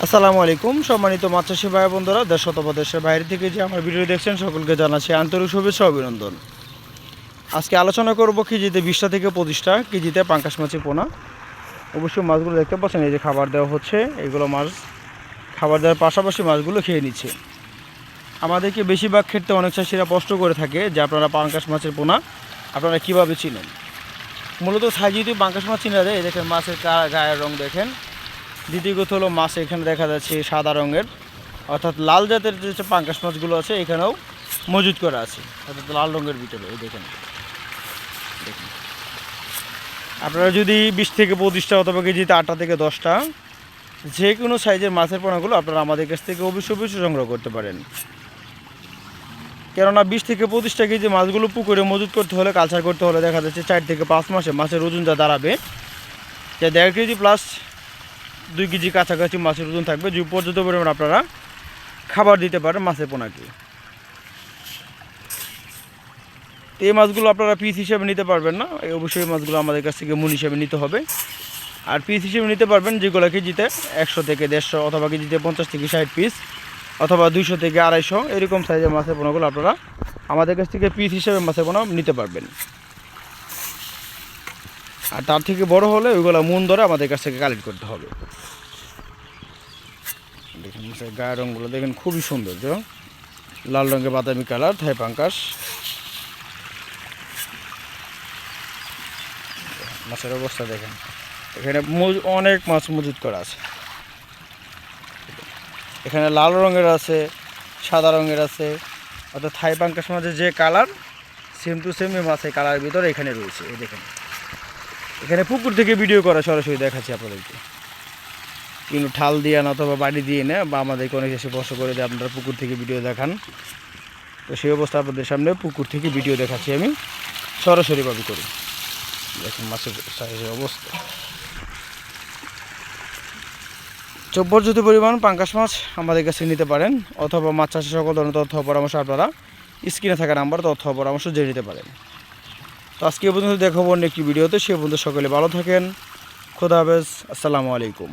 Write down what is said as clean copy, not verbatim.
আসসালামু আলাইকুম সম্মানিত মাছ চাষি ভাই বন্ধুরা, দেশ অথবা দেশের বাইরে থেকে যে আমার ভিডিও দেখছেন সকলকে জানাচ্ছি আন্তরিক শুভেচ্ছা অভিনন্দন। আজকে আলোচনা করব কেজিতে 20টা থেকে 25টা কেজিতে পাঙ্গাস মাছের পোনা। অবশ্যই মাছগুলো দেখতে পাচ্ছেন, এই যে খাবার দেওয়া হচ্ছে, এইগুলো মাছ খাবার দেওয়ার পাশাপাশি মাছগুলো খেয়ে নিচ্ছে। আমাদেরকে বেশিরভাগ ক্ষেত্রে অনেক চাষিরা প্রশ্ন করে থাকে যে আপনারা পাঙ্গাস মাছের পোনা আপনারা কীভাবে চিনেন। মূলত সাইজ যদি পাঙ্গাস মাছ চিনা যায়, এই দেখেন মাছের গায়ের রং দেখেন। দ্বিতীয় কথা হলো মাছ এখানে দেখা যাচ্ছে সাদা রঙের, অর্থাৎ লাল জাতের যে পাঙ্গাস মাছগুলো আছে এখানেও মজুদ করা আছে, অর্থাৎ লাল রঙের ভিতরে। এই দেখেন দেখুন, আপনারা যদি 20 থেকে 25টা অথবা কেজিতে 8টা থেকে 10টা যে কোনো সাইজের মাছের পোনাগুলো আপনারা আমাদের কাছ থেকে অবশ্যই সংগ্রহ করতে পারেন। কেননা 20 থেকে 25টা কেজি মাছগুলো পুকুরে মজুদ করতে হলে, কালচার করতে হলে দেখা যাচ্ছে 4 থেকে 5 মাসে মাছের ওজন যা দাঁড়াবে যে 1.5 কেজি প্লাস 2 কেজি কাছাকাছি মাছের ওজন থাকবে। যে পর্যাপ্ত পরিমাণ আপনারা খাবার দিতে পারেন মাছের পোনাকে। এই মাছগুলো আপনারা পিস হিসেবে নিতে পারবেন না, অবশ্যই মাছগুলো আমাদের কাছ থেকে মূল হিসেবে নিতে হবে। আর পিস হিসেবে নিতে পারবেন যেগুলো কেজিতে 100 থেকে 150 অথবা কেজিতে 50 থেকে 60 পিস অথবা 200 থেকে 250 এরকম সাইজের মাছের পোনাগুলো আপনারা আমাদের কাছ থেকে পিস হিসেবে মাছের পোনা নিতে পারবেন। আর তার থেকে বড় হলে ওইগুলো মন ধরে আমাদের কাছ থেকে কালেক্ট করতে হবে। দেখেন মাছের গায়ের রঙগুলো দেখেন, খুবই সৌন্দর্য, লাল রঙের বাদামি কালার থাই পাঙ্গাস মাছের অবস্থা দেখেন। এখানে অনেক মাছ মজুদ করা আছে, এখানে লাল রঙের আছে, সাদা রঙের আছে, অর্থাৎ থাই পাঙ্গাস মাছের যে কালার সেম টু সেম এই মাছের কালারের ভিতরে এখানে রয়েছে। এই দেখেন, এখানে পুকুর থেকে ভিডিও করা সরাসরি দেখাচ্ছি আপনাদেরকে, কিন্তু ঠাল দিয়ে না অথবা বাড়ি দিয়ে না, বা আমাদেরকে অনেক এসে প্রশ্ন করে যে আপনারা পুকুর থেকে ভিডিও দেখান। তো সেই অবস্থা আপনাদের সামনে পুকুর থেকে ভিডিও দেখাচ্ছি আমি সরাসরিভাবে করি। দেখুন মাছের সাইজের অবস্থা। পর্যাপ্ত পরিমাণ পাঙ্গাস মাছ আমাদের কাছে নিতে পারেন, অথবা মাছ চাষের সকল ধরনের তথ্য পরামর্শ আপনারা স্ক্রিনে থাকা নাম্বার তথ্য পরামর্শ জেনে নিতে পারেন। তো আজকে পর্যন্ত দেখাবো অন্য একটি ভিডিওতে। সে পর্যন্ত সকলে ভালো থাকেন। খোদা হাফেজ, আসসালামু আলাইকুম।